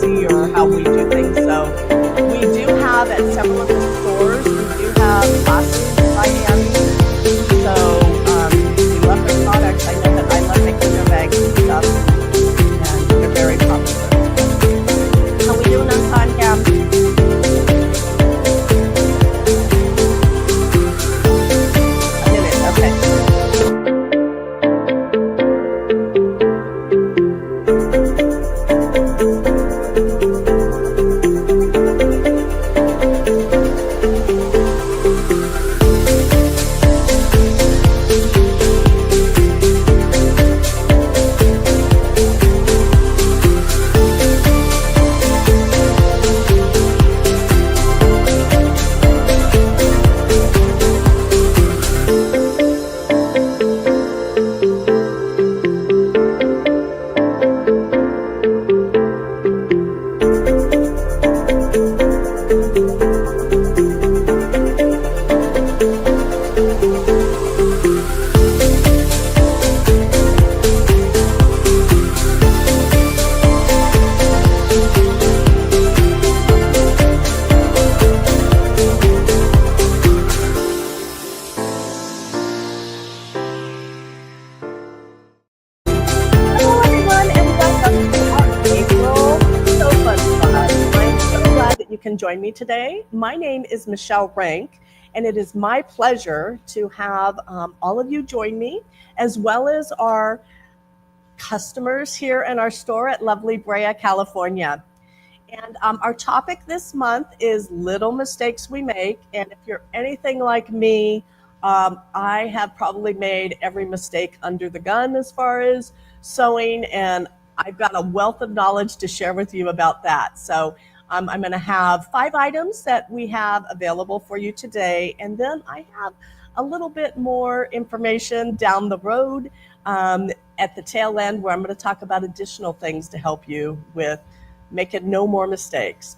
easy or how we do things. So we do have at several of the stores, we do have classes by Annie. So we love their products. I know that I love making their bags and stuff, and they're very popular. How we doing on time, Cam? A minute, okay. Can join me today. My name is Michele Rank, and it is my pleasure to have all of you join me, as well as our customers here in our store at lovely Brea, California. And our topic this month is little mistakes we make. And if you're anything like me, I have probably made every mistake under the gun as far as sewing, and I've got a wealth of knowledge to share with you about that. So I'm going to have 5 items that we have available for you today, and then I have a little bit more information down the road at the tail end where I'm going to talk about additional things to help you with making no more mistakes.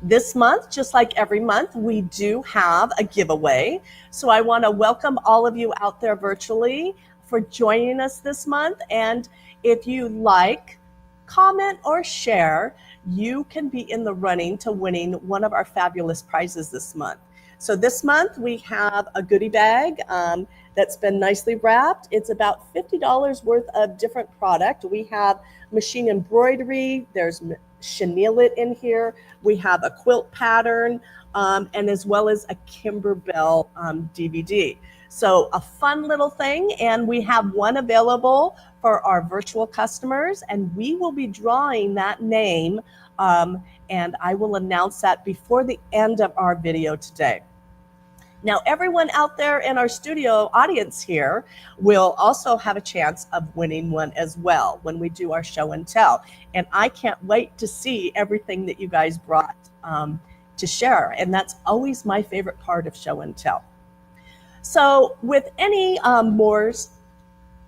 This month, just like every month, we do have a giveaway. So I want to welcome all of you out there virtually for joining us this month. And if you like, comment, or share, you can be in the running to winning one of our fabulous prizes this month. So this month we have a goodie bag that's been nicely wrapped. It's about $50 worth of different product. We have machine embroidery, there's chenille in here, we have a quilt pattern, and as well as a Kimberbell DVD. So a fun little thing, and we have one available for our virtual customers, and we will be drawing that name, and I will announce that before the end of our video today. Now, everyone out there in our studio audience here will also have a chance of winning one as well when we do our show and tell. And I can't wait to see everything that you guys brought to share. And that's always my favorite part of show and tell. So with any Moore's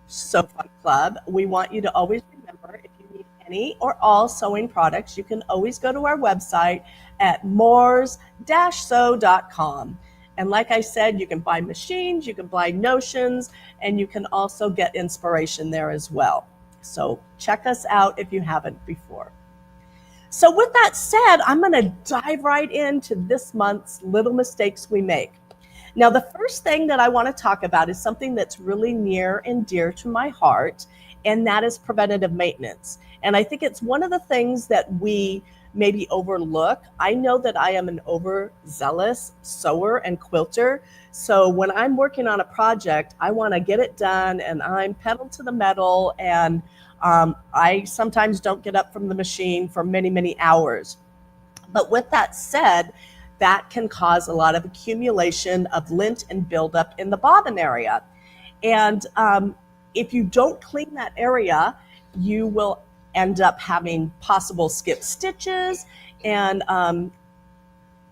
Sew Fun Club, we want you to always remember, if you need any or all sewing products, you can always go to our website at moors-sew.com. And like I said, you can buy machines, you can buy notions, and you can also get inspiration there as well. So check us out if you haven't before. So with that said, I'm going to dive right into this month's little mistakes we make. Now, the first thing that I want to talk about is something that's really near and dear to my heart, and that is preventative maintenance. And I think it's one of the things that we maybe overlook. I know that I am an overzealous sewer and quilter. So when I'm working on a project, I want to get it done and I'm pedal to the metal, and I sometimes don't get up from the machine for many, many hours. But with that said, that can cause a lot of accumulation of lint and buildup in the bobbin area. And if you don't clean that area, you will end up having possible skip stitches and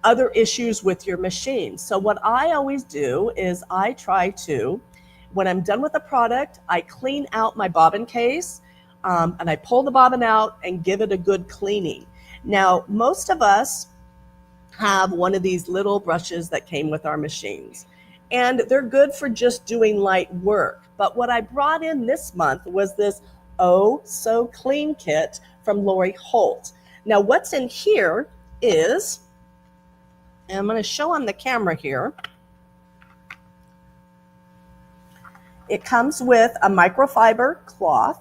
other issues with your machine. So what I always do is I try to, when I'm done with a product, I clean out my bobbin case and I pull the bobbin out and give it a good cleaning. Now, most of us have one of these little brushes that came with our machines, and they're good for just doing light work. But what I brought in this month was this Oh So Clean kit from Lori Holt. Now what's in here is, and I'm going to show on the camera here, it comes with a microfiber cloth.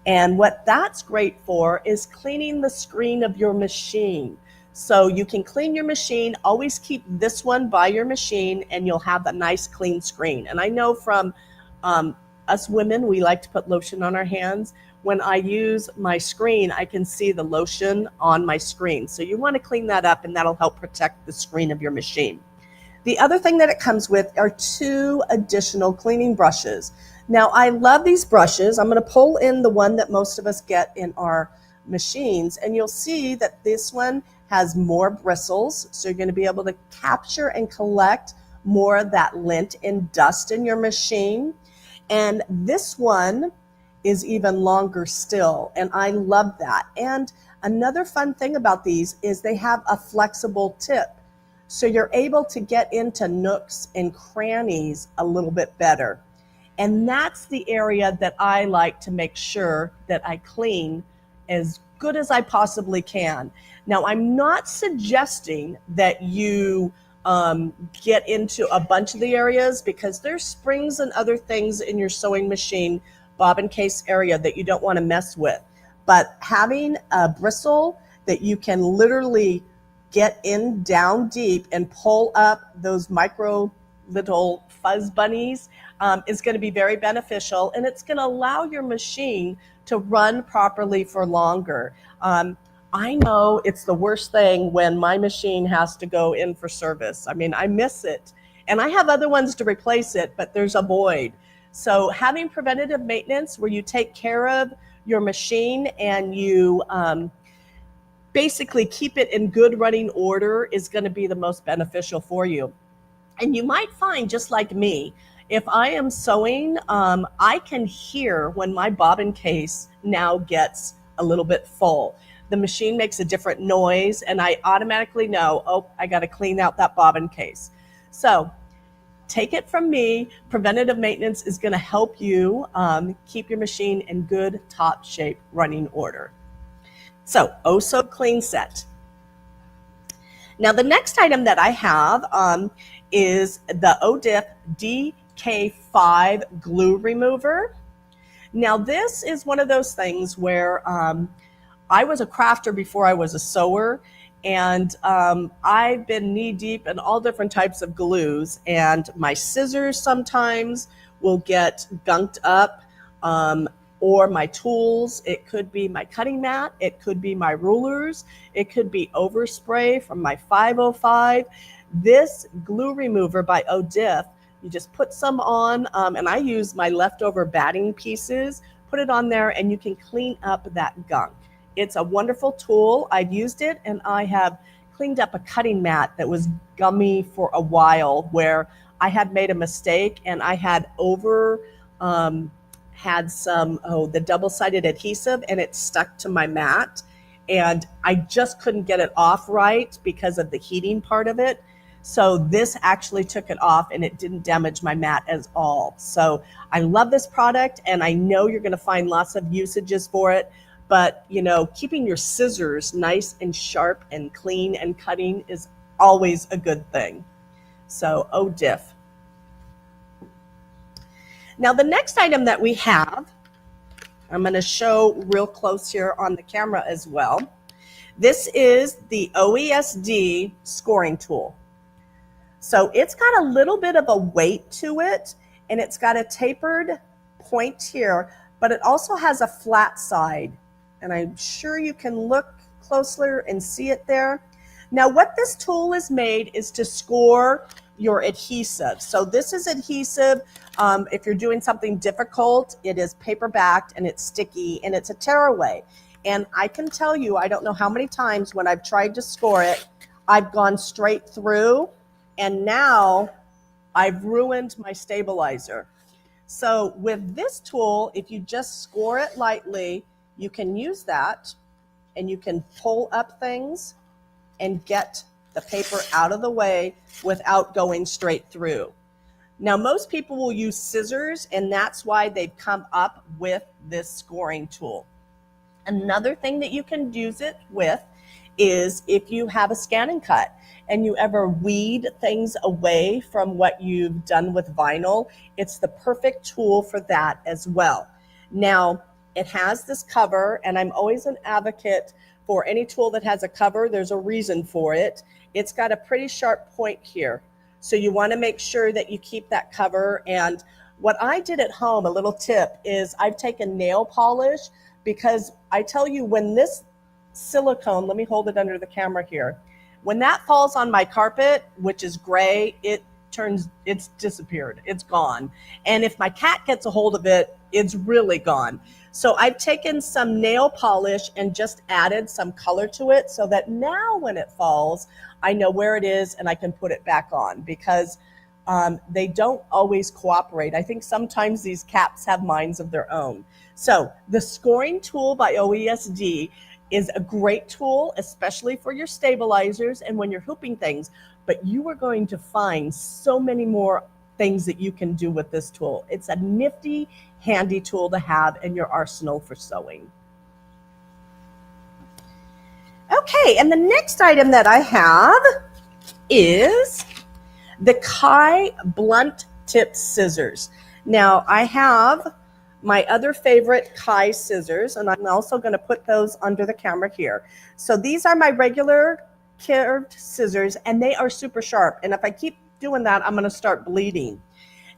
And what that's great for is cleaning the screen of your machine. So you can clean your machine, always keep this one by your machine, and you'll have a nice clean screen. And I know from us women, we like to put lotion on our hands. When I use my screen, I can see the lotion on my screen. So you want to clean that up, and that'll help protect the screen of your machine. The other thing that it comes with are 2 additional cleaning brushes. Now, I love these brushes. I'm going to pull in the one that most of us get in our machines, and you'll see that this one has more bristles, so you're going to be able to capture and collect more of that lint and dust in your machine. And this one is even longer still, and I love that. And another fun thing about these is they have a flexible tip, so you're able to get into nooks and crannies a little bit better. And that's the area that I like to make sure that I clean as good as I possibly can. Now, I'm not suggesting that you get into a bunch of the areas, because there's springs and other things in your sewing machine, bobbin case area, that you don't want to mess with. But having a bristle that you can literally get in down deep and pull up those micro little fuzz bunnies is going to be very beneficial, and it's going to allow your machine to run properly for longer. I know it's the worst thing when my machine has to go in for service. I mean, I miss it, and I have other ones to replace it, but there's a void. So having preventative maintenance where you take care of your machine and you basically keep it in good running order is going to be the most beneficial for you. And you might find, just like me, if I am sewing, I can hear when my bobbin case now gets a little bit full. The machine makes a different noise, and I automatically know, oh, I got to clean out that bobbin case. So take it from me, preventative maintenance is going to help you keep your machine in good, top shape running order. So, Oh So Clean set. Now, the next item that I have is the ODIF DK5 glue remover. Now, this is one of those things where I was a crafter before I was a sewer, and I've been knee deep in all different types of glues, and my scissors sometimes will get gunked up, or my tools. It could be my cutting mat, it could be my rulers, it could be overspray from my 505. This glue remover by ODIF, you just put some on, and I use my leftover batting pieces, put it on there, and you can clean up that gunk. It's a wonderful tool. I've used it, and I have cleaned up a cutting mat that was gummy for a while, where I had made a mistake and I had had some, the double-sided adhesive, and it stuck to my mat, and I just couldn't get it off right because of the heating part of it. So this actually took it off, and it didn't damage my mat at all. So I love this product, and I know you're going to find lots of usages for it. But, you know, keeping your scissors nice and sharp and clean and cutting is always a good thing. So, ODIF. Now, the next item that we have, I'm going to show real close here on the camera as well. This is the OESD scoring tool. So it's got a little bit of a weight to it, and it's got a tapered point here, but it also has a flat side. And I'm sure you can look closer and see it there. Now, what this tool is made is to score your adhesive. So this is adhesive. If you're doing something difficult, it is paper backed and it's sticky and it's a tearaway. And I can tell you, I don't know how many times when I've tried to score it, I've gone straight through, and now I've ruined my stabilizer. So with this tool, if you just score it lightly, you can use that, and you can pull up things and get the paper out of the way without going straight through. Now, most people will use scissors, and that's why they've come up with this scoring tool. Another thing that you can use it with is if you have a scan and cut and you ever weed things away from what you've done with vinyl, it's the perfect tool for that as well. Now, it has this cover, and I'm always an advocate for any tool that has a cover. There's a reason for it. It's got a pretty sharp point here. So you want to make sure that you keep that cover. And what I did at home, a little tip, is I've taken nail polish, because I tell you, when this silicone, let me hold it under the camera here, when that falls on my carpet, which is gray, it's disappeared, it's gone. And if my cat gets a hold of it, it's really gone. So I've taken some nail polish and just added some color to it so that now when it falls, I know where it is and I can put it back on, because they don't always cooperate. I think sometimes these cats have minds of their own. So the scoring tool by OESD is a great tool, especially for your stabilizers and when you're hooping things, but you are going to find so many more things that you can do with this tool. It's a nifty, handy tool to have in your arsenal for sewing. Okay, and the next item that I have is the Kai blunt tip scissors. Now, I have my other favorite Kai scissors, and I'm also going to put those under the camera here. So these are my regular curved scissors, and they are super sharp. And if I keep doing that, I'm going to start bleeding.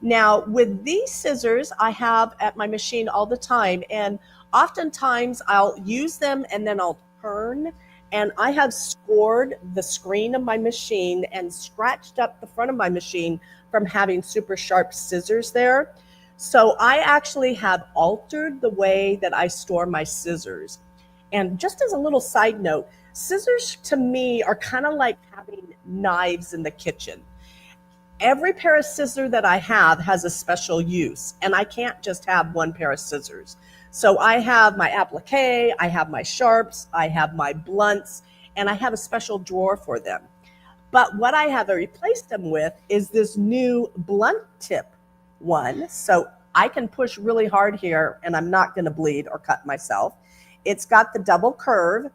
Now, with these scissors, I have at my machine all the time, and oftentimes I'll use them and then I'll turn, and I have scored the screen of my machine and scratched up the front of my machine from having super sharp scissors there. So I actually have altered the way that I store my scissors. And just as a little side note, scissors to me are kind of like having knives in the kitchen. Every pair of scissors that I have has a special use, and I can't just have one pair of scissors. So I have my applique, I have my sharps, I have my blunts, and I have a special drawer for them. But what I have replaced them with is this new blunt tip one. So I can push really hard here and I'm not going to bleed or cut myself. It's got the double curve,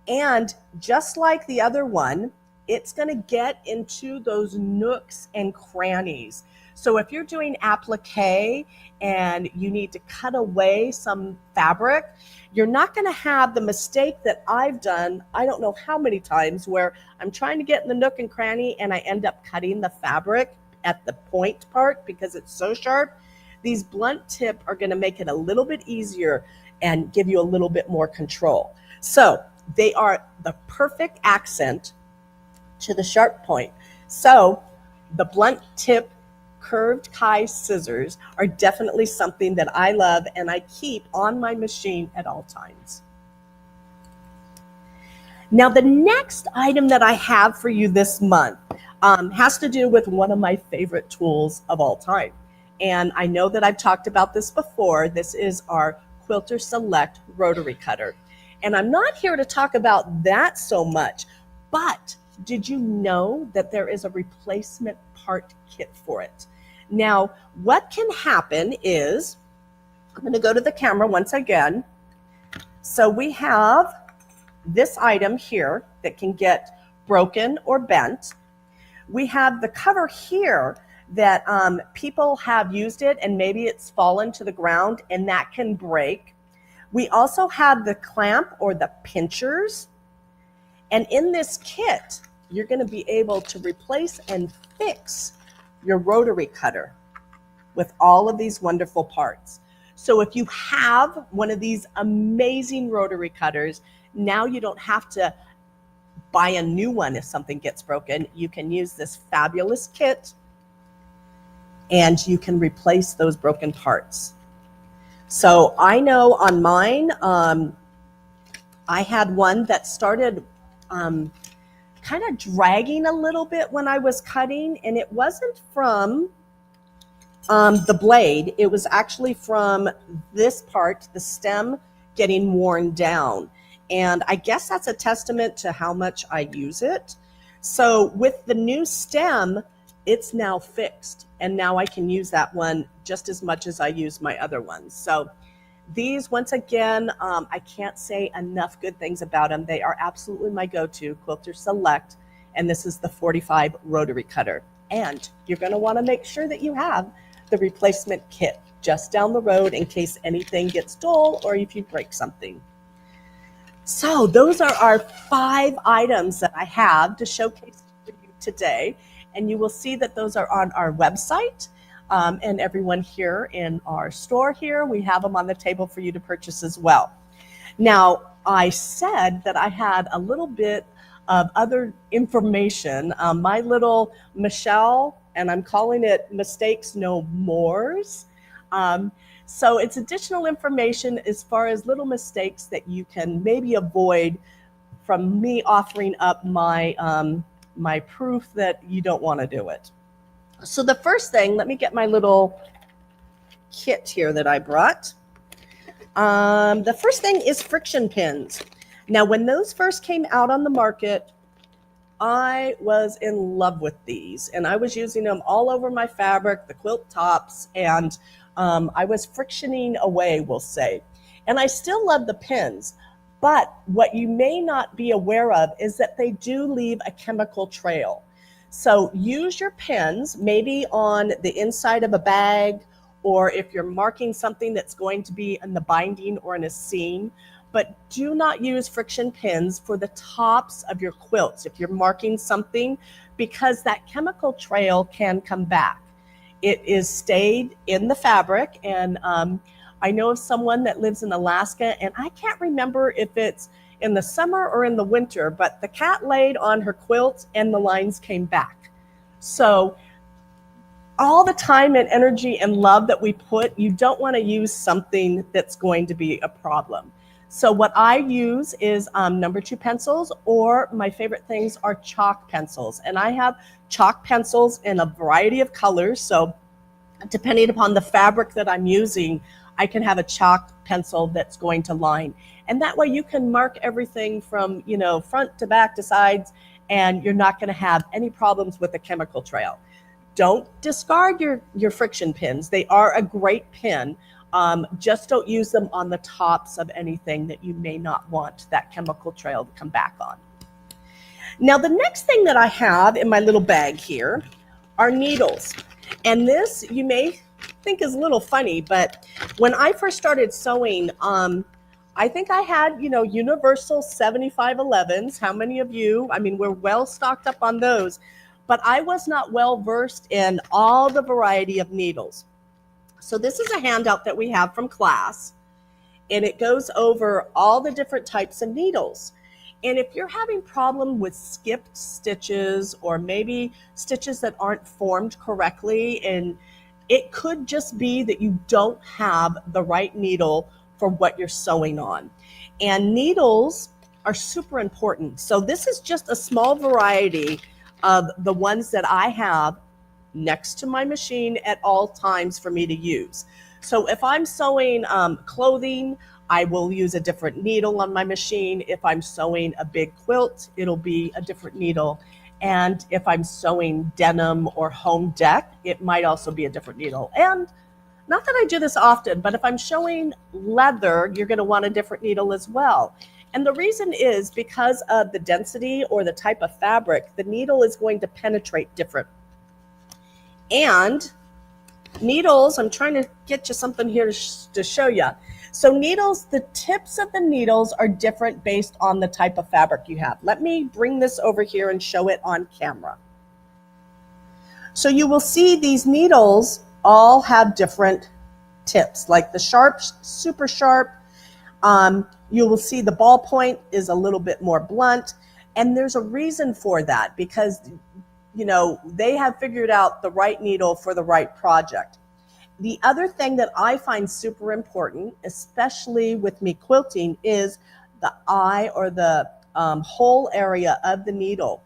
and just like the other one, it's going to get into those nooks and crannies. So if you're doing applique and you need to cut away some fabric, you're not going to have the mistake that I've done, I don't know how many times, where I'm trying to get in the nook and cranny and I end up cutting the fabric at the point part because it's so sharp. These blunt tip are going to make it a little bit easier and give you a little bit more control. So they are the perfect accent to the sharp point. So the blunt tip curved Kai scissors are definitely something that I love and I keep on my machine at all times. Now, the next item that I have for you this month has to do with one of my favorite tools of all time. And I know that I've talked about this before. This is our Quilter Select rotary cutter. And I'm not here to talk about that so much, but did you know that there is a replacement part kit for it? Now, what can happen is, I'm going to go to the camera once again. So we have this item here that can get broken or bent. We have the cover here that people have used it and maybe it's fallen to the ground and that can break. We also have the clamp or the pinchers. And in this kit, you're going to be able to replace and fix your rotary cutter with all of these wonderful parts. So if you have one of these amazing rotary cutters, now you don't have to buy a new one if something gets broken. You can use this fabulous kit and you can replace those broken parts. So I know on mine, I had one that started kind of dragging a little bit when I was cutting, and it wasn't from the blade. It was actually from this part, the stem, getting worn down. And I guess that's a testament to how much I use it. So with the new stem, it's now fixed. And now I can use that one just as much as I use my other ones. So These, once again, I can't say enough good things about them. They are absolutely my go-to, Quilter Select, and this is the 45 rotary cutter. And you're going to want to make sure that you have the replacement kit just down the road in case anything gets dull or if you break something. So those are our 5 items that I have to showcase for you today. And you will see that those are on our website. And everyone here in our store here, we have them on the table for you to purchase as well. Now, I said that I had a little bit of other information. My little Michele, and I'm calling it Mistakes No Mores. So it's additional information as far as little mistakes that you can maybe avoid from me offering up my my proof that you don't want to do it. So the first thing, let me get my little kit here that I brought. The first thing is friction pins. Now, when those first came out on the market, I was in love with these, and I was using them all over my fabric, the quilt tops, and I was frictioning away, we'll say. And I still love the pins, but what you may not be aware of is that they do leave a chemical trail. So use your pins maybe on the inside of a bag, or if you're marking something that's going to be in the binding or in a seam, but do not use friction pins for the tops of your quilts if you're marking something, because that chemical trail can come back. It is stayed in the fabric, and I know of someone that lives in Alaska, and I can't remember if it's in the summer or in the winter, but the cat laid on her quilt and the lines came back. So all the time and energy and love that we put, you don't want to use something that's going to be a problem. So what I use is number 2 pencils, or my favorite things are chalk pencils. And I have chalk pencils in a variety of colors. So depending upon the fabric that I'm using, I can have a chalk pencil that's going to line. And that way you can mark everything from, you know, front to back to sides, and you're not going to have any problems with the chemical trail. Don't discard your friction pins. They are a great pin. Just don't use them on the tops of anything that you may not want that chemical trail to come back on. Now, the next thing that I have in my little bag here are needles. And this you may think is a little funny, but when I first started sewing, I think I had, you know, universal 7511s. How many of you? I mean, we're well stocked up on those, but I was not well versed in all the variety of needles. So this is a handout that we have from class, and it goes over all the different types of needles. And if you're having problem with skipped stitches, or maybe stitches that aren't formed correctly, and it could just be that you don't have the right needle for what you're sewing on. And needles are super important. So this is just a small variety of the ones that I have next to my machine at all times for me to use. So if I'm sewing clothing, I will use a different needle on my machine. If I'm sewing a big quilt, it'll be a different needle. And if I'm sewing denim or home deck, it might also be a different needle. And not that I do this often, but if I'm showing leather, you're going to want a different needle as well. And the reason is because of the density or the type of fabric, the needle is going to penetrate different. And needles, I'm trying to get you something here to show you. So needles, the tips of the needles are different based on the type of fabric you have. Let me bring this over here and show it on camera. So you will see these needles all have different tips, like the sharp, super sharp. You will see the ballpoint is a little bit more blunt, and there's a reason for that, because you know, they have figured out the right needle for the right project. The other thing that I find super important, especially with me quilting, is the eye, or the whole area of the needle.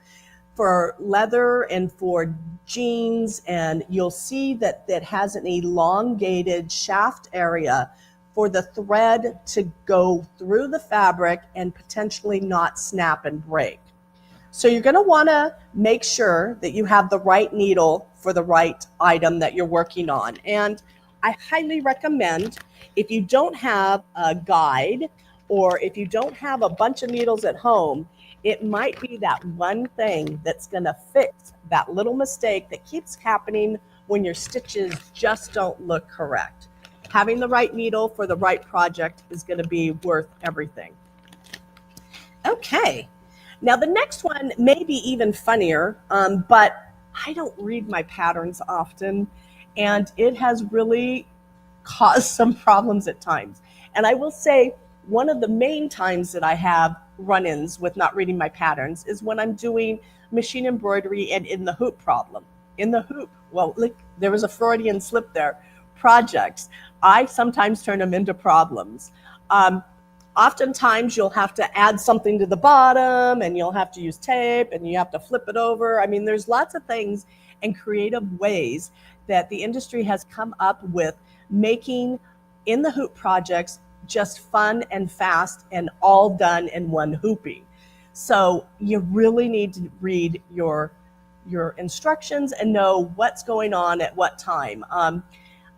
For leather and for jeans, and you'll see that it has an elongated shaft area for the thread to go through the fabric and potentially not snap and break. So you're going to want to make sure that you have the right needle for the right item that you're working on. And I highly recommend, if you don't have a guide or if you don't have a bunch of needles at home, it might be that one thing that's going to fix that little mistake that keeps happening when your stitches just don't look correct. Having the right needle for the right project is going to be worth everything. Okay, now the next one may be even funnier, but I don't read my patterns often, and it has really caused some problems at times. And I will say one of the main times that I have run-ins with not reading my patterns is when I'm doing machine embroidery and in the hoop problem. In the hoop, well, look, there was a Freudian slip there. Projects, I sometimes turn them into problems. Oftentimes you'll have to add something to the bottom and you'll have to use tape and you have to flip it over. I mean, there's lots of things and creative ways that the industry has come up with making in the hoop projects just fun and fast and all done in one hooping. So you really need to read your instructions and know what's going on at what time.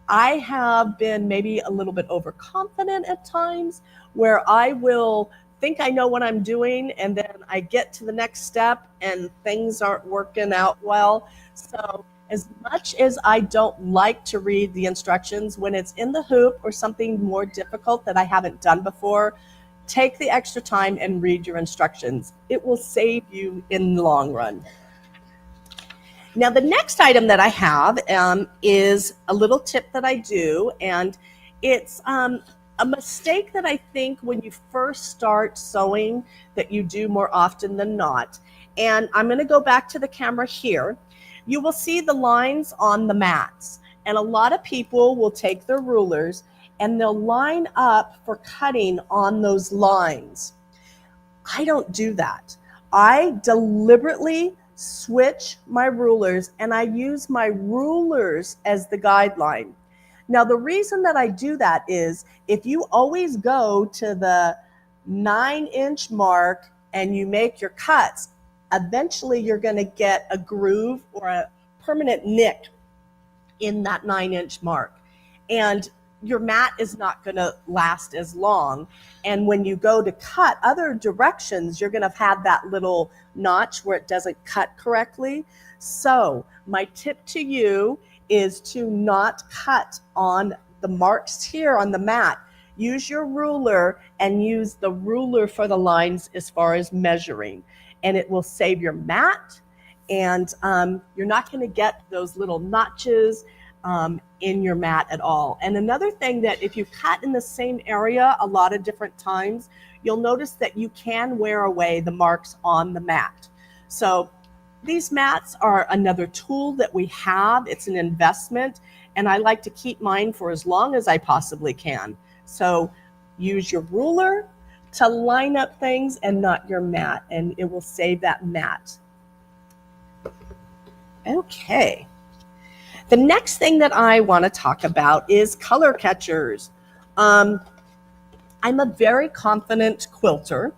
I have been maybe a little bit overconfident at times where I will think I know what I'm doing and then I get to the next step and things aren't working out well. So as much as I don't like to read the instructions, when it's in the hoop or something more difficult that I haven't done before, take the extra time and read your instructions. It will save you in the long run. Now, the next item that I have is a little tip that I do, and it's a mistake that I think when you first start sewing that you do more often than not. And I'm going to go back to the camera here. You will see the lines on the mats, and a lot of people will take their rulers and they'll line up for cutting on those lines. I don't do that. I deliberately switch my rulers and I use my rulers as the guideline. Now, the reason that I do that is if you always go to the 9-inch mark and you make your cuts, eventually you're going to get a groove or a permanent nick in that 9-inch mark. And your mat is not going to last as long. And when you go to cut other directions, you're going to have that little notch where it doesn't cut correctly. So my tip to you is to not cut on the marks here on the mat. Use your ruler and use the ruler for the lines as far as measuring. And it will save your mat, and you're not going to get those little notches in your mat at all. And another thing, that if you cut in the same area a lot of different times, you'll notice that you can wear away the marks on the mat. So these mats are another tool that we have. It's an investment, and I like to keep mine for as long as I possibly can. So use your ruler to line up things and not your mat, and it will save that mat. Okay. The next thing that I want to talk about is color catchers. I'm a very confident quilter,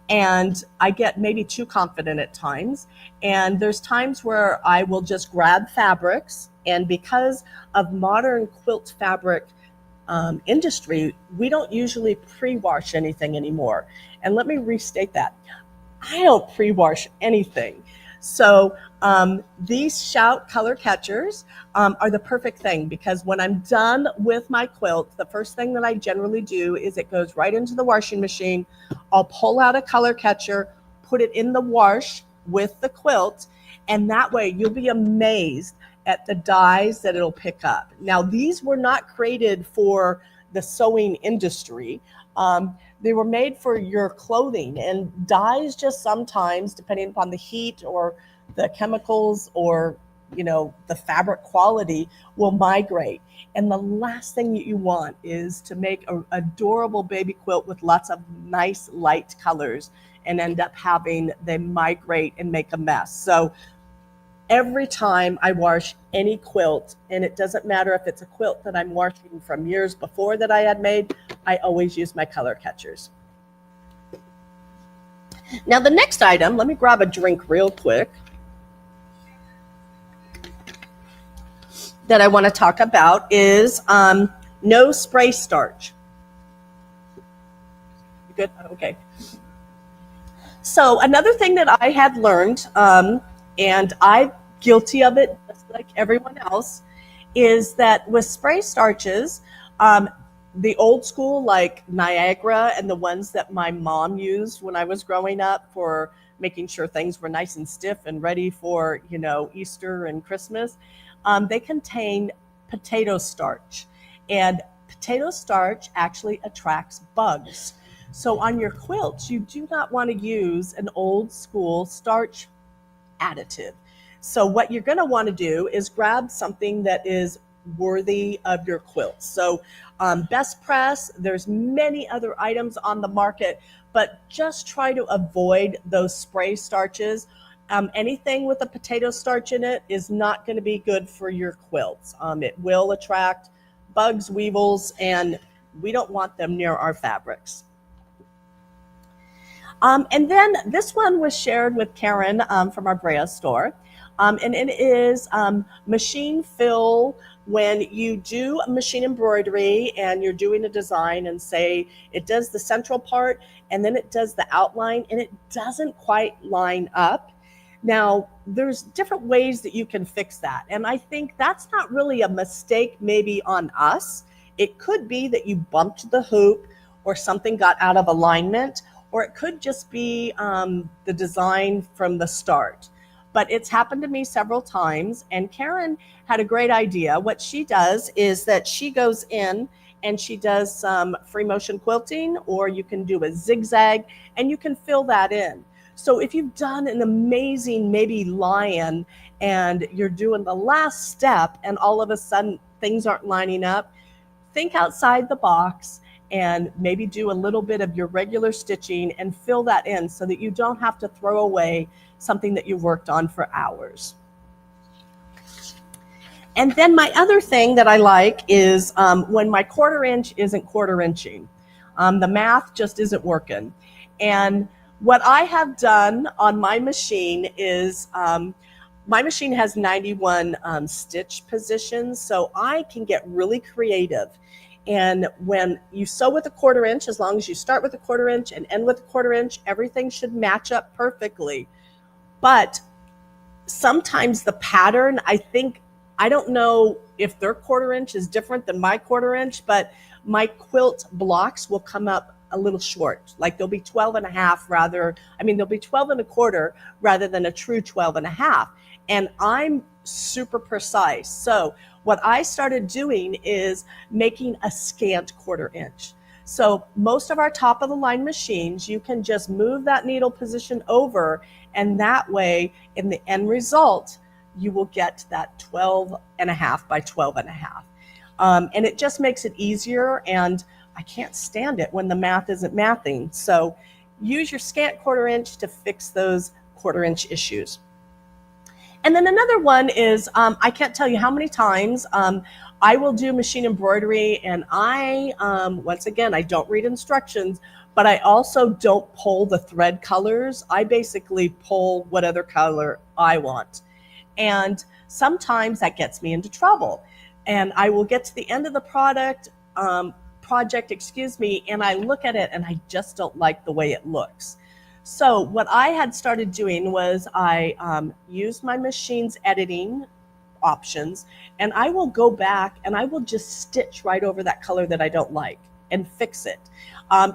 and I get maybe too confident at times. And there's times where I will just grab fabrics, and because of modern quilt fabric industry, we don't usually pre-wash anything anymore. And let me restate that. I don't pre-wash anything. So these Shout color catchers are the perfect thing, because when I'm done with my quilt, the first thing that I generally do is it goes right into the washing machine. I'll pull out a color catcher, put it in the wash with the quilt, and that way you'll be amazed at the dyes that it'll pick up. Now, these were not created for the sewing industry. They were made for your clothing, and dyes just sometimes, depending upon the heat or the chemicals or the fabric quality, will migrate. And the last thing that you want is to make an adorable baby quilt with lots of nice light colors and end up having them migrate and make a mess. So every time I wash any quilt, and it doesn't matter if it's a quilt that I'm washing from years before that I had made, I always use my color catchers. Now the next item, let me grab a drink real quick. that I want to talk about is no spray starch. You good? Okay. So another thing that I had learned, and I'm guilty of it just like everyone else, is that with spray starches, um, the old school like Niagara and the ones that my mom used when I was growing up for making sure things were nice and stiff and ready for, Easter and Christmas, they contain potato starch. And potato starch actually attracts bugs. So on your quilts, you do not want to use an old school starch additive. So what you're going to want to do is grab something that is worthy of your quilt. So Best Press, there's many other items on the market, but just try to avoid those spray starches. Anything with a potato starch in it is not going to be good for your quilts. It will attract bugs, weevils, and we don't want them near our fabrics. And then this one was shared with Karen from our Brea store. And it is machine fill. When you do machine embroidery and you're doing a design and say it does the central part and then it does the outline and it doesn't quite line up. Now, there's different ways that you can fix that. And I think that's not really a mistake maybe on us. It could be that you bumped the hoop or something got out of alignment, or it could just be the design from the start. But it's happened to me several times, and Karen had a great idea. What she does is that she goes in and she does some free motion quilting, or you can do a zigzag, and you can fill that in. So if you've done an amazing maybe lion and you're doing the last step and all of a sudden things aren't lining up, think outside the box and maybe do a little bit of your regular stitching and fill that in so that you don't have to throw away something that you've worked on for hours. And then my other thing that I like is when my quarter inch isn't quarter inching. The math just isn't working. And what I have done on my machine is my machine has 91 stitch positions, so I can get really creative. And when you sew with a quarter inch, as long as you start with a quarter inch and end with a quarter inch, everything should match up perfectly. But sometimes the pattern, I don't know if their quarter inch is different than my quarter inch, but my quilt blocks will come up a little short. Like they'll be 12 and a half they'll be 12 and a quarter rather than a true 12 and a half. And I'm super precise. So what I started doing is making a scant quarter inch. So most of our top of the line machines, you can just move that needle position over, and that way in the end result, you will get that 12 and a half by 12 and a half. And it just makes it easier, and I can't stand it when the math isn't mathing. So use your scant quarter inch to fix those quarter inch issues. And then another one is, I can't tell you how many times I will do machine embroidery, and once again, I don't read instructions, but I also don't pull the thread colors. I basically pull what other color I want. And sometimes that gets me into trouble. And I will get to the end of the project, and I look at it and I just don't like the way it looks. So what I had started doing was I used my machine's editing options, and I will go back and I will just stitch right over that color that I don't like and fix it.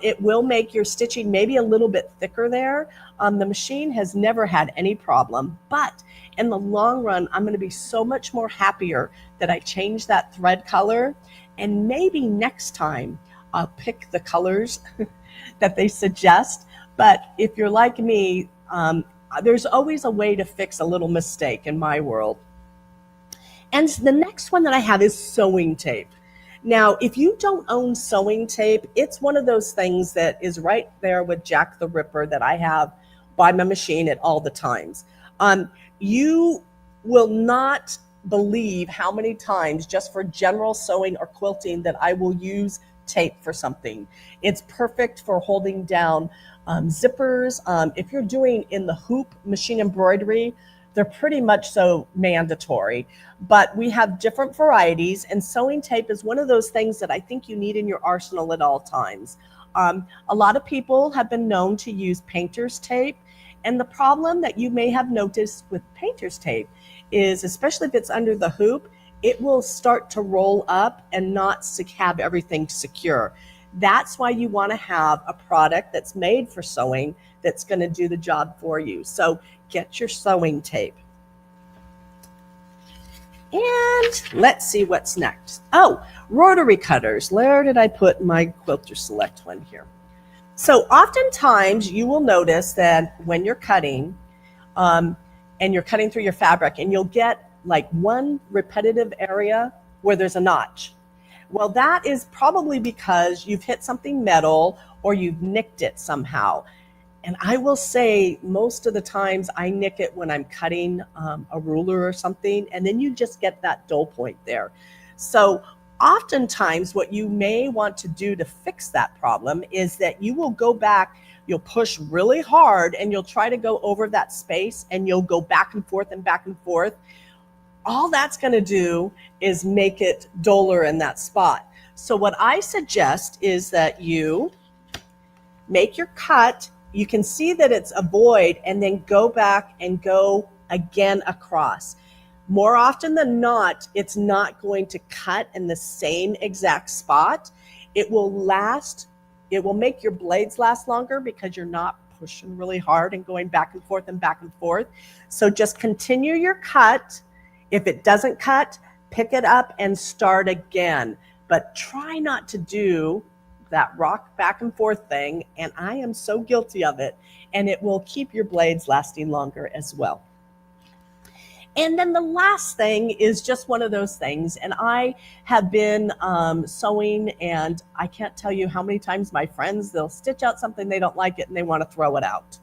It will make your stitching maybe a little bit thicker there. The machine has never had any problem, but in the long run, I'm going to be so much more happier that I changed that thread color. And maybe next time I'll pick the colors that they suggest. But if you're like me, there's always a way to fix a little mistake in my world. And the next one that I have is sewing tape. Now, if you don't own sewing tape, it's one of those things that is right there with Jack the Ripper that I have by my machine at all the times. You will not believe how many times just for general sewing or quilting that I will use tape for something. It's perfect for holding down zippers. If you're doing in the hoop machine embroidery, they're pretty much so mandatory, but we have different varieties, and sewing tape is one of those things that I think you need in your arsenal at all times. A lot of people have been known to use painter's tape, and the problem that you may have noticed with painter's tape is, especially if it's under the hoop, it will start to roll up and not have everything secure. That's why you want to have a product that's made for sewing that's going to do the job for you. So get your sewing tape. And let's see what's next. Oh, rotary cutters. Where did I put my Quilter Select one here? So oftentimes you will notice that when you're cutting and you're cutting through your fabric, and you'll get like one repetitive area where there's a notch. Well, that is probably because you've hit something metal or you've nicked it somehow. And I will say most of the times I nick it when I'm cutting a ruler or something, and then you just get that dull point there. So oftentimes what you may want to do to fix that problem is that you will go back, you'll push really hard, and you'll try to go over that space, and you'll go back and forth and back and forth. All that's going to do is make it duller in that spot. So what I suggest is that you make your cut. You can see that it's a void, and then go back and go again across. More often than not, it's not going to cut in the same exact spot. It will make your blades last longer because you're not pushing really hard and going back and forth and back and forth. So just continue your cut. If it doesn't cut, pick it up and start again. But try not to do that rock back and forth thing, and I am so guilty of it, and it will keep your blades lasting longer as well. And then the last thing is just one of those things, and I have been sewing, and I can't tell you how many times my friends, they'll stitch out something, they don't like it, and they want to throw it out.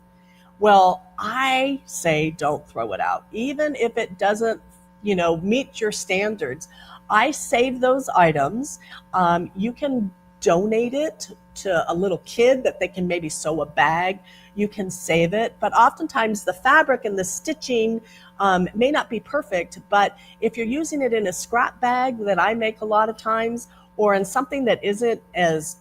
Well, I say don't throw it out. Even if it doesn't, meet your standards, I save those items. You can donate it to a little kid that they can maybe sew a bag. You can save it, but oftentimes the fabric and the stitching may not be perfect, but if you're using it in a scrap bag that I make a lot of times, or in something that isn't as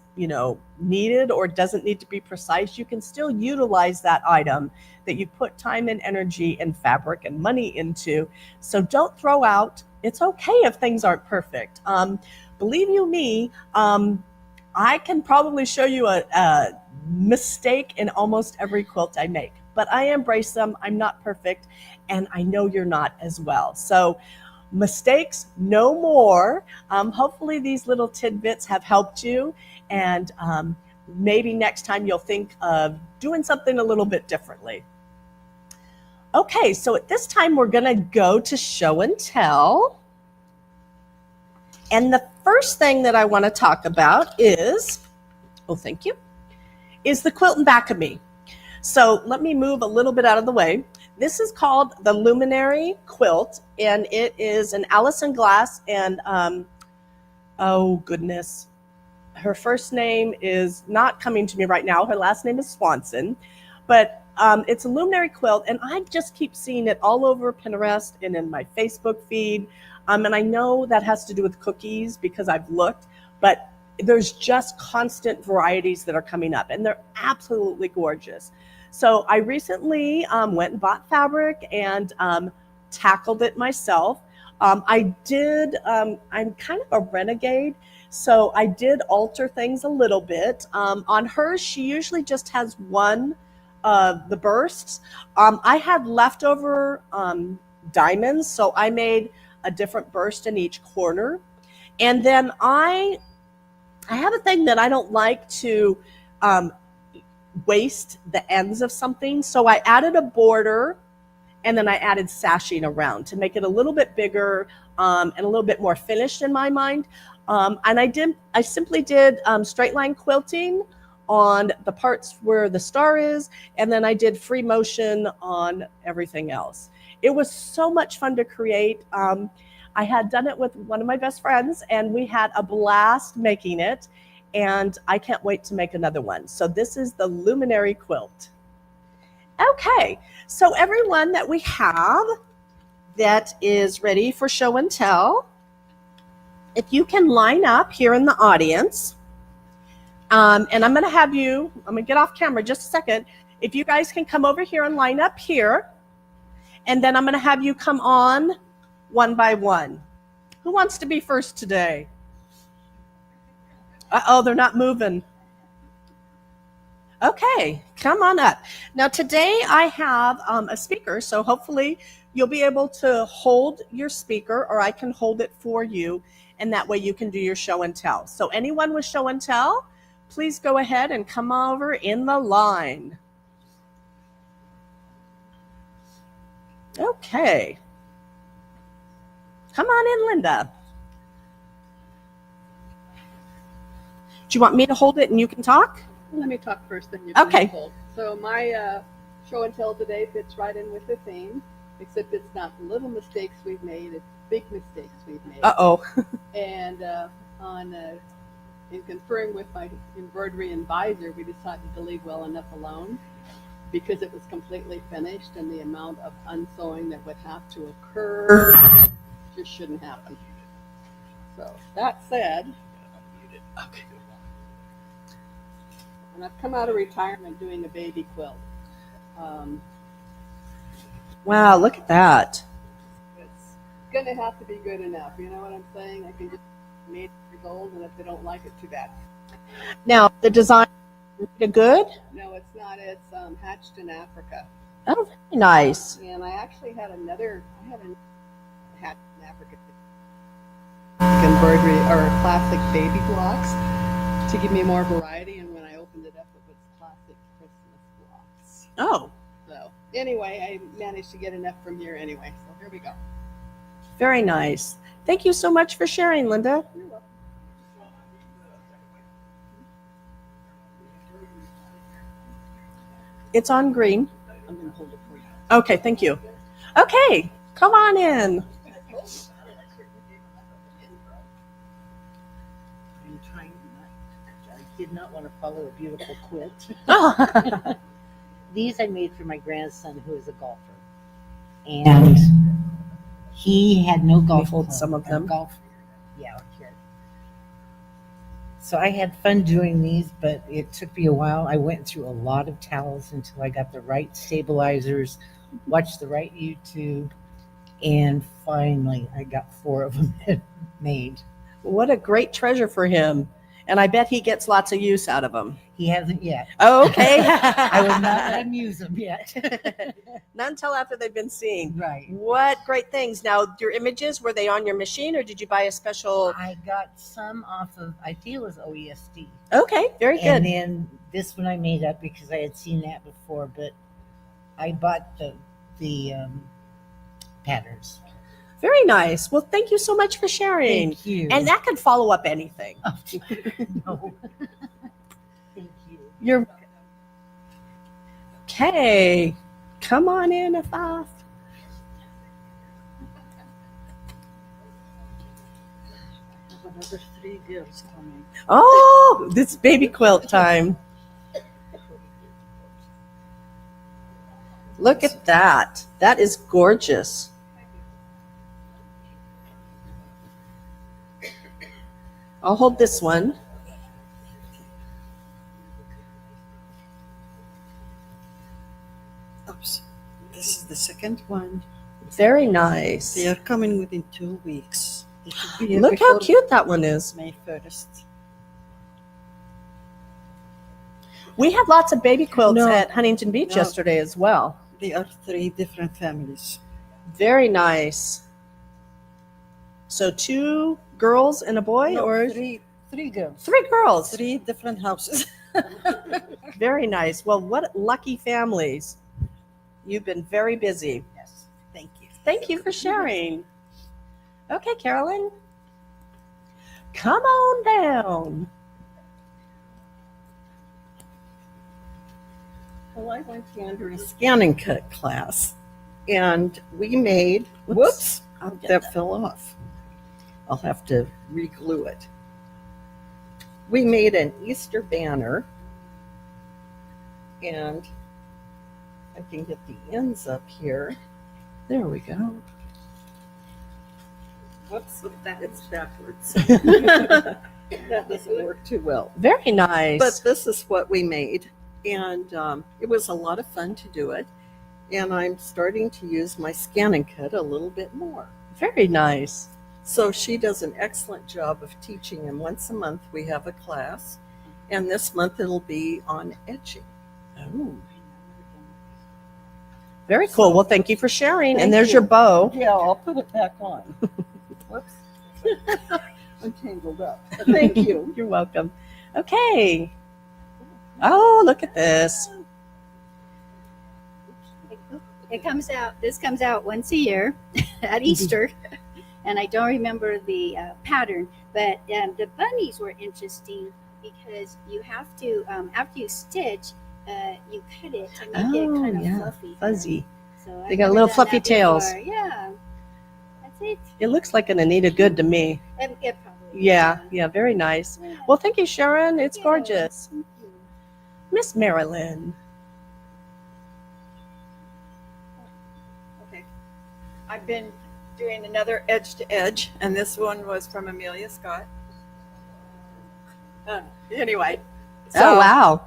needed or doesn't need to be precise, you can still utilize that item that you put time and energy and fabric and money into. So don't throw out. It's okay if things aren't perfect. Believe you me, I can probably show you a mistake in almost every quilt I make, but I embrace them. I'm not perfect, and I know you're not as well. So mistakes no more. Hopefully these little tidbits have helped you, and maybe next time you'll think of doing something a little bit differently. Okay, so at this time we're going to go to show and tell. And the first thing that I want to talk about is, is the quilt in back of me. So let me move a little bit out of the way. This is called the Luminary Quilt, and it is an Allison Glass, and oh goodness, her first name is not coming to me right now. Her last name is Swanson, but it's a luminary quilt, and I just keep seeing it all over Pinterest and in my Facebook feed. And I know that has to do with cookies because I've looked, but there's just constant varieties that are coming up, and they're absolutely gorgeous. So I recently went and bought fabric and tackled it myself. I'm kind of a renegade, so I did alter things a little bit. On hers, she usually just has one of the bursts. I had leftover diamonds, so I made a different burst in each corner. And then I have a thing that I don't like to waste the ends of something. So I added a border, and then I added sashing around to make it a little bit bigger and a little bit more finished in my mind. And I simply did straight line quilting on the parts where the star is, and then I did free motion on everything else. It was so much fun to create. I had done it with one of my best friends, and we had a blast making it, and I can't wait to make another one. So this is the Luminary Quilt. Okay, so everyone that we have that is ready for show and tell, if you can line up here in the audience, and I'm going to have you, I'm going to get off camera just a second. If you guys can come over here and line up here, and then I'm going to have you come on one by one. Who wants to be first today? Uh-oh, they're not moving. Okay, come on up. Now today I have a speaker, so hopefully you'll be able to hold your speaker, or I can hold it for you, and that way you can do your show and tell. So anyone with show and tell, please go ahead and come over in the line. Okay. Come on in, Linda. Do you want me to hold it and you can talk? Let me talk first, then you can Okay. hold. So my show and tell today fits right in with the theme, except it's not little mistakes we've made, it's big mistakes we've made. Uh-oh. And in conferring with my embroidery advisor, we decided to leave well enough alone because it was completely finished, and the amount of unsewing that would have to occur just shouldn't happen. So that said, Okay. and I've come out of retirement doing a baby quilt. Wow, look at that. It's gonna have to be good enough. You know what I'm saying? I can just make it old, and if they don't like it, too bad. Now, the design is good? No, it's not. It's hatched in Africa, Oh, very nice. and I actually had I had a hatched in Africa embroidery or classic baby blocks to give me more variety. And when I opened it up, it was classic Christmas blocks. Oh, So anyway, I managed to get enough from here anyway. So here we go. very nice. Thank you so much for sharing, Linda. You're welcome. It's on green. I'm gonna hold it for you. Okay, thank you. Okay, come on in. I'm trying not, I did not want to follow a beautiful quilt. Oh, These I made for my grandson who is a golfer. And he had no golf hold club some of or them. golf. Yeah, here. So I had fun doing these, but it took me a while. I went through a lot of towels until I got the right stabilizers, watched the right YouTube, and finally I got 4 of them made. what a great treasure for him. And I bet he gets lots of use out of them. He hasn't yet. Oh, okay. I will not let him use them yet. Not until after they've been seen. Right. What great things. Now, your images, were they on your machine or did you buy a special? I got some off of, I feel it was OESD. Okay, very And good. then this one I made up because I had seen that before, but I bought the patterns. Very nice. Well, thank you so much for sharing. Thank you. And that could follow up anything. Oh, no. Thank you. You're okay. Come on in, Afaf. I have another 3 gifts coming. Oh, this baby quilt time. Look at that. That is gorgeous. I'll hold this one. Oops. This is the second one. Very nice. They are coming within 2 weeks. They should be here Look how before cute that one is. May 1st. We had lots of baby quilts No. at Huntington Beach No. yesterday as well. They are 3 different families. Very nice. So 2 girls and a boy, No, or three girls. 3 girls? 3 different houses. Very nice. Well, what lucky families. You've been very busy. Yes. Thank you. Thank you for sharing. Okay, Carolyn. Come on down. Well, I went to Andrew's scanning cut class, and we made, whoops, that fell off. I'll have to re-glue it. We made an Easter banner, and I can get the ends up here. There we go. Whoops, it's backwards. That doesn't work too well. Very nice. But this is what we made, and it was a lot of fun to do it. And I'm starting to use my ScanNCut a little bit more. Very nice. So she does an excellent job of teaching, and once a month we have a class, and this month it'll be on etching. Oh. Very cool. Well, thank you for sharing. Thank And there's you. your bow. Yeah, I'll put it back on. Whoops. I'm tangled up. Thank you. You're welcome. Okay. Oh, look at this. This comes out once a year at Easter, and I don't remember the pattern, but the bunnies were interesting because you have to, after you stitch, you cut it to make it kind of fluffy. Fuzzy. So They I've got never little done fluffy that tails. before. Yeah, that's it. It looks like an Anita Good to me. It probably Yeah, yeah, very nice. Yeah. Well, thank you, Sharon. It's Yeah. gorgeous. Thank you. Miss Marilyn. Okay. I've been doing another edge to edge, and this one was from Amelia Scott. Anyway. Oh, wow.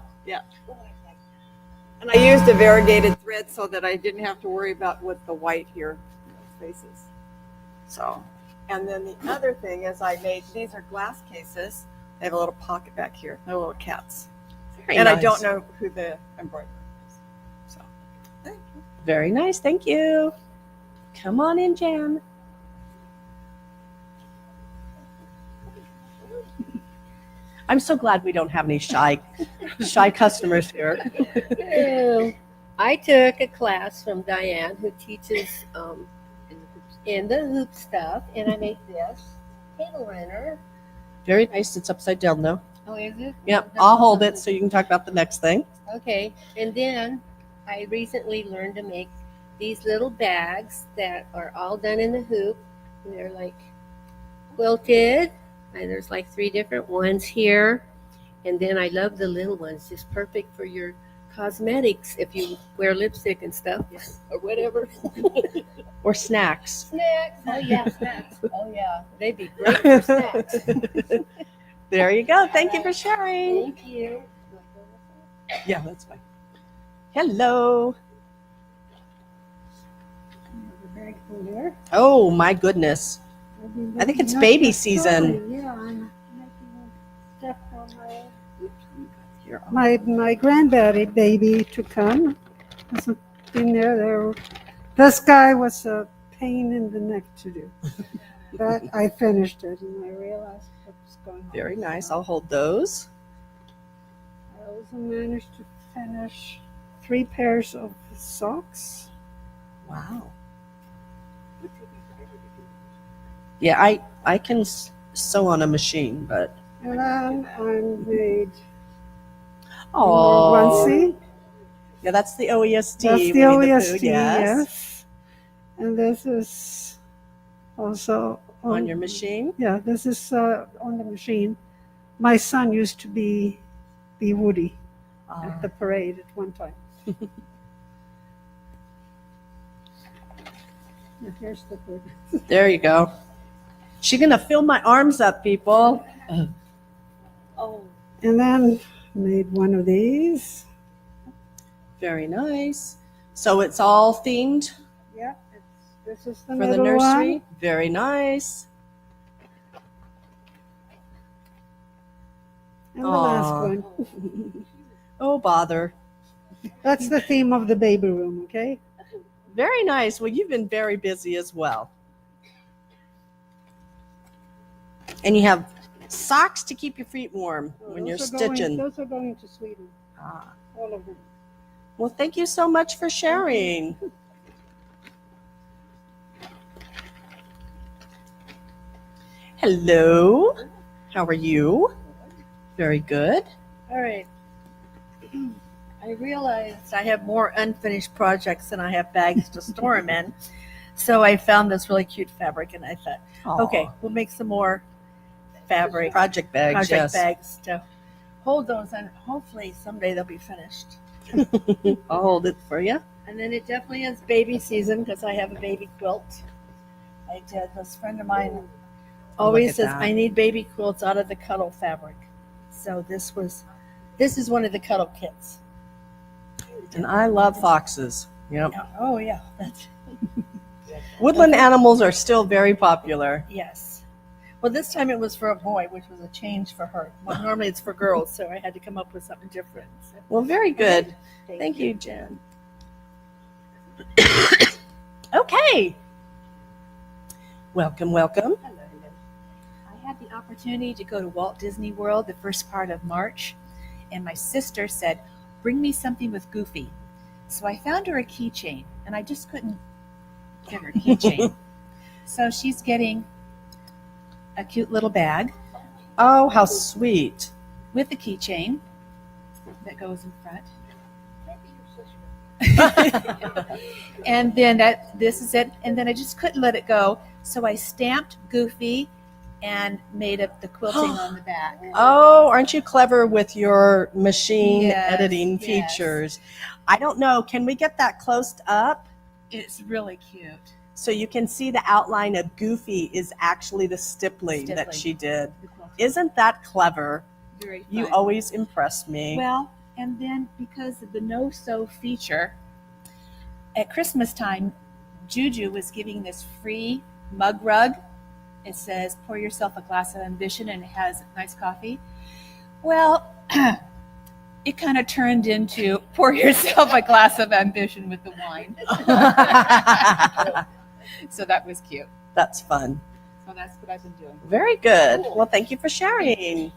And I used a variegated thread so that I didn't have to worry about with the white here spaces. So, and then the other thing is I made, these are glass cases. They have a little pocket back here. They're little cats. Very And nice. I don't know who the embroiderer is. So, thank you. Very nice. Thank you. Come on in, Jan. I'm so glad we don't have any shy customers here. I took a class from Diane who teaches in the hoop stuff, and I made this table runner. Very nice. It's upside down though. Oh, is it? Yep. I'll hold it so you can talk about the next thing. Okay, and then I recently learned to make these little bags that are all done in the hoop. They're like quilted, and there's like 3 different ones here. And then I love the little ones, just perfect for your cosmetics if you wear lipstick and stuff or whatever. Or snacks. Snacks. Oh yeah, snacks. Oh yeah, they'd be great for snacks. There you go. Thank you for sharing. Thank you. Yeah, that's fine. Hello. Oh my goodness. I think it's baby season. Yeah, I'm making stuff for my grandbaby baby to come. Hasn't been there. This guy was a pain in the neck to do, but I finished it and I realized what was going on. Very nice. I'll hold those. I also managed to finish 3 pairs of socks. Wow. Yeah, I can sew on a machine, but And then I made oh, onesie. yeah, that's the OESD. That's the Winnie OESD, Pooh, yes. And this is also on your machine. Yeah, this is on the machine. My son used to be Woody at the parade at one time. And here's the hood. There you go. She's gonna fill my arms up, people. Oh. And then made one of these. Very nice. So it's all themed Yeah, this is the for the middle nursery. one. Very nice. And the last Aw. one. Oh, bother. That's the theme of the baby room, okay? Very nice. Well, you've been very busy as well. And you have socks to keep your feet warm when you're Those are stitching. those are going to Sweden, Ah. all of them. Well, thank you so much for sharing. Hello. How are you? Very good. All right. I realized I have more unfinished projects than I have bags to store them in. So I found this really cute fabric and I thought, okay, we'll make some more fabric Project bags, project yes. bags to hold those and hopefully someday they'll be finished. I'll hold it for you. And then it definitely is baby season because I have a baby quilt. I did. This friend of mine always at says that. I need baby quilts out of the cuddle fabric. So this is one of the cuddle kits. And I love foxes. Yep. Oh yeah, that's Woodland animals are still very popular. yes. Well, this time it was for a boy, which was a change for her. Well, normally it's for girls, so I had to come up with something different. So, Well, very good. Thank you, Jen. Okay. Welcome, welcome. I had the opportunity to go to Walt Disney World the first part of March, and my sister said, "Bring me something with Goofy." So I found her a keychain, and I just couldn't get her a keychain. So she's getting a cute little bag Oh, how sweet. with the keychain that goes in front. And then this is it. And then I just couldn't let it go. So I stamped Goofy and made up the quilting on the back. Oh, aren't you clever with your machine Yes, editing yes. features? I don't know. Can we get that closed up It's really cute. so you can see the outline of Goofy is actually the stippling that Stippling. she did? The quilting. Isn't that clever? Very fun. You always impress me. Well, and then because of the no sew feature, at Christmas time, Juju was giving this free mug rug. It says, "Pour yourself a glass of ambition," and it has nice coffee. Well, it kind of turned into pour yourself a glass of ambition with the wine. So that was cute. That's fun. So that's what I've been doing. Very good. Cool. Well, thank you for sharing.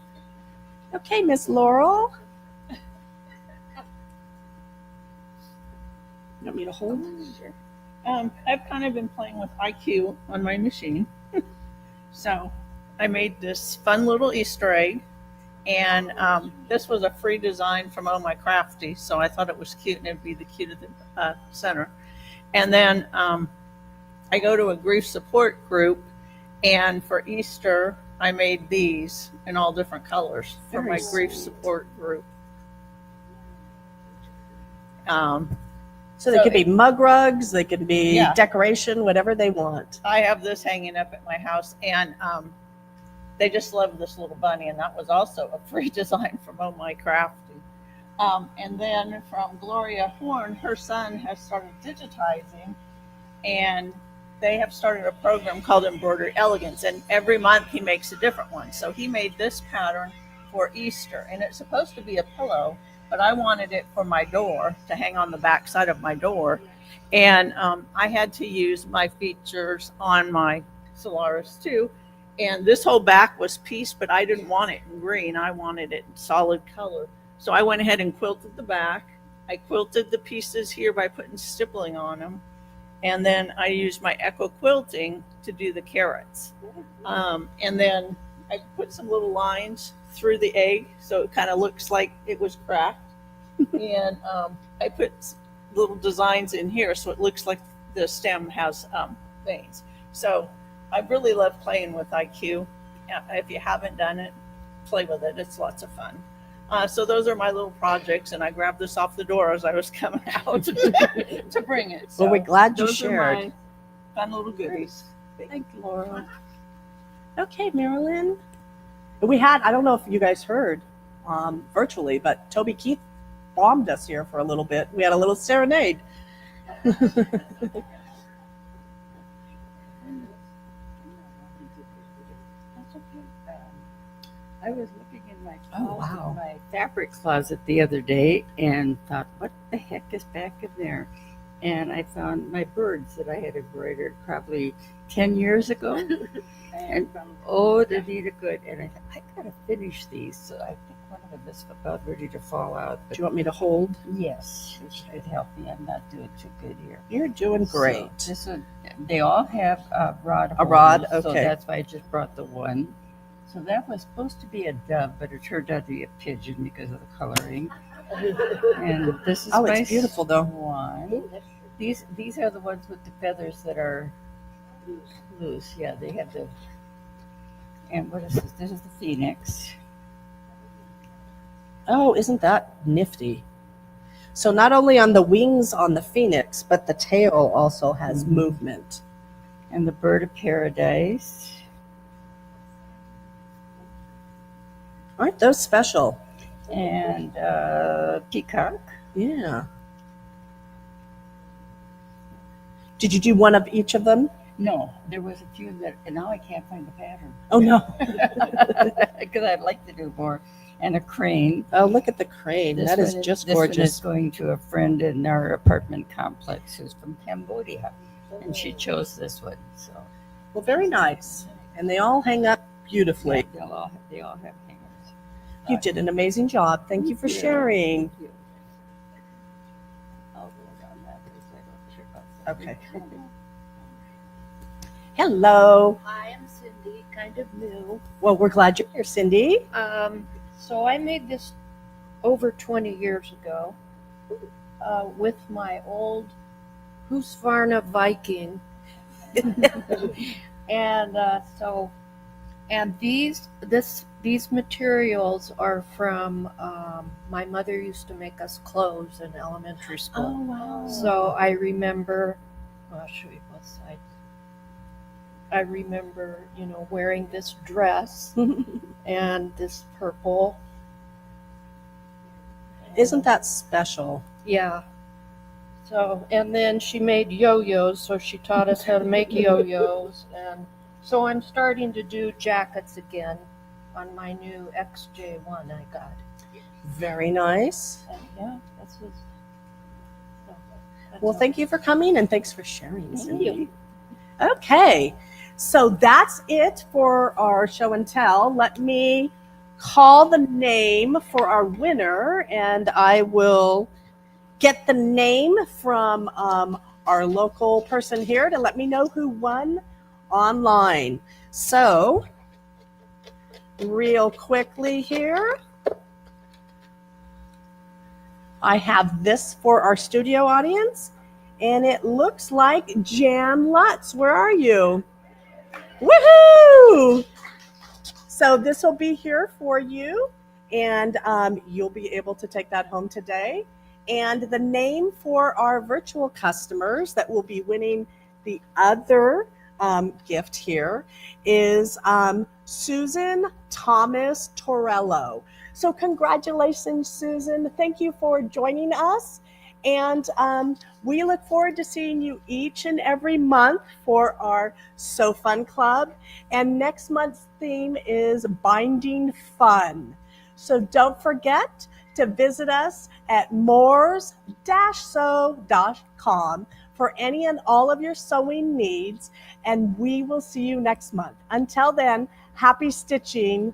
Okay, Miss Laurel. You want me to hold? I've kind of been playing with IQ on my machine. So I made this fun little Easter egg, and this was a free design from Oh My Crafty, so I thought it was cute and it'd be the cute at the center. And then I go to a grief support group, and for Easter I made these in all different colors for Very my grief sweet. support group. So they could be mug rugs, they could be Yeah. decoration, whatever they want. I have this hanging up at my house, and they just love this little bunny, and that was also a free design from Oh My Crafty. And then from Gloria Horn, her son has started digitizing, and they have started a program called Embroidery Elegance, and every month he makes a different one. So he made this pattern for Easter, and it's supposed to be a pillow, but I wanted it for my door to hang on the back side of my door. And I had to use my features on my Solaris too. And this whole back was pieced, but I didn't want it in green. I wanted it in solid color. So I went ahead and quilted the back. I quilted the pieces here by putting stippling on them. And then I used my Echo Quilting to do the carrots. And then I put some little lines through the egg so it kind of looks like it was cracked. And I put little designs in here so it looks like the stem has veins. So I really love playing with IQ. If you haven't done it, play with it. It's lots of fun. So those are my little projects, and I grabbed this off the door as I was coming out to bring it. So Well, we're glad you those shared. are my fun little goodies. Thank you, Laura. Okay, Marilyn. We had, I don't know if you guys heard virtually, but Toby Keith bombed us here for a little bit. We had a little serenade. I was looking in my Oh, wow. my fabric closet the other day and thought, what the heck is back in there? And I found my birds that I had embroidered probably 10 years ago. And oh, they needed good. And I thought, I gotta finish these. So I think one of them is about ready to fall out. Do But you want me to hold? yes, it should help me. I'm not doing too good here. You're doing great. So this one, they all have a rod. A rod, holders, So okay. that's why I just brought the one. So that was supposed to be a dove, but it turned out to be a pigeon because of the coloring. And this is Oh, my it's beautiful though. one. These are the ones with the feathers that are loose. Yeah, they have the. And what is this? This is the phoenix. Oh, isn't that nifty? So not only on the wings on the phoenix, but the tail also has Mhm. movement. And the bird of paradise. Aren't those special? And peacock. Yeah. Did you do one of each of them? No, there was a few that, and now I can't find the pattern. Oh, no. Because I'd like to do more. And a crane. Oh, look at the crane. This That is one just this one gorgeous. is going to a friend in our apartment complex who's from Cambodia. And she chose this one. So Well, very nice. And they all hang up beautifully. they all have hangers. You did an amazing job. Thank you for Thank you. sharing. Thank you. I'll go down that because I don't care about that. Okay. Hello. Hi, I'm Cindy, kind of new. Well, we're glad you're here, Cindy. So I made this over 20 years ago with my old Husqvarna Viking. And these materials are from my mother used to make us clothes in elementary school. wow. So I remember, I'll show you both sides. I remember, wearing this dress and this purple. Isn't that special? Yeah. So, and then she made yo-yos, so she taught us how to make yo-yos. And so I'm starting to do jackets again on my new XJ1 I got. Very nice. And yeah, this is. So Well, thank you for coming and thanks for sharing, Cindy. you. Okay, so that's it for our show and tell. Let me call the name for our winner, and I will get the name from our local person here to let me know who won online. So, real quickly here, I have this for our studio audience, and it looks like Jan Lutz. Where are you? Woohoo! So this will be here for you, and you'll be able to take that home today. And the name for our virtual customers that will be winning the other gift here is Susan Thomas Torello. So congratulations, Susan. Thank you for joining us. And we look forward to seeing you each and every month for our So Fun Club. And next month's theme is Binding Fun. So don't forget to visit us at moors-sew.com for any and all of your sewing needs. And we will see you next month. Until then, happy stitching.